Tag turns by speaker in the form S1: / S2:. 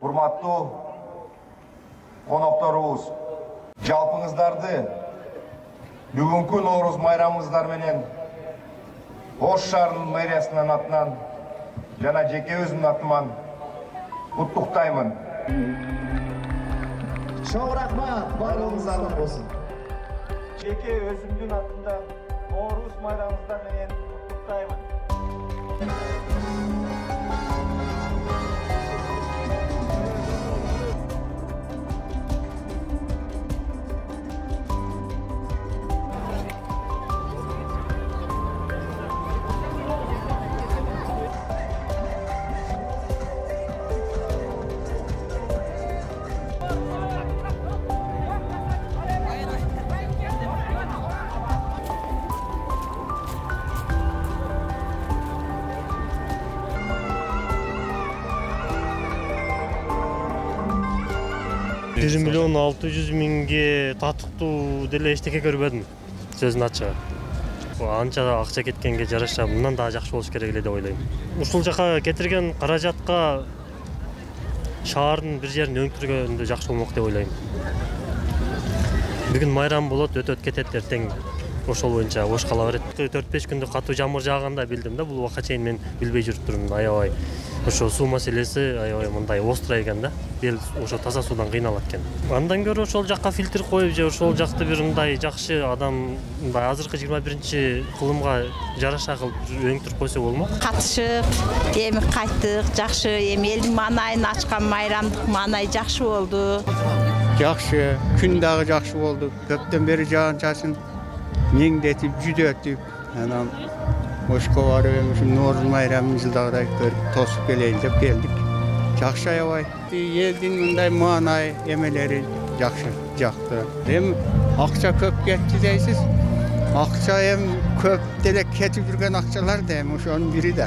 S1: Hurmattуу konoktorubuz, жалпыңыздарды бүгүнкү Ноорuz майрамыңыздар менен Ош шаарынын мэриясынын атынан жана жеке өзүмдүн атыман куттуктаймын.
S2: Чоң рахмат, барлығыңыз артық болсын.
S1: Жеке өзүмдүн атымдан Ноорuz майрамыңыздар менен куттуктаймын.
S3: $1 миллион 600 миңге татыктуу деле эчтеке көрбөдүм, сөзүн ачыгы. Анча акча кеткенге жараша мындан да жакшы болуш керек эле деп ойлойм. Ушул жака кетирген каражатка шаардын бир жерин өңтүргөндө жакшы болмок деп ойлойм. Бүгүн майрам болот, өтөт кетет, эртең ошол боюнча Ош кала берет. 4-5 күндүк катуу жамыр жааганда билдим да, бул убакка чейин мен билбей жүрүп турмун. Аябай ошо суу маселеси аябай мындай острый экен да. Эл ошо таза суудан кыйналат экен. Андан көрө ошол жакка фильтр коюп же ошол жакты бир мындай жакшы адам мындай азыркы 21-кылымга жараша кылып өңтүрүп койсо болмок.
S4: Катышып, эми кайттык, жакшы, эми элдин маанайын ачкан майрамдык маанай жакшы болду.
S5: Жакшы, күн дагы жакшы болду. Көптөн бери жаан чачын меңдетип, жүдөтүп, анан Ошко барып, Ноорuz майрамын жылдагыдай көрүп, тосуп келейин деп келдик. Жакшы аябай. Элдин мындай маанай эмелери жакшы, жакты. Эми акча көп кетти дейсиз. Акча эми көп деле кетип жүргөн акчалар да эми ошонун бири да.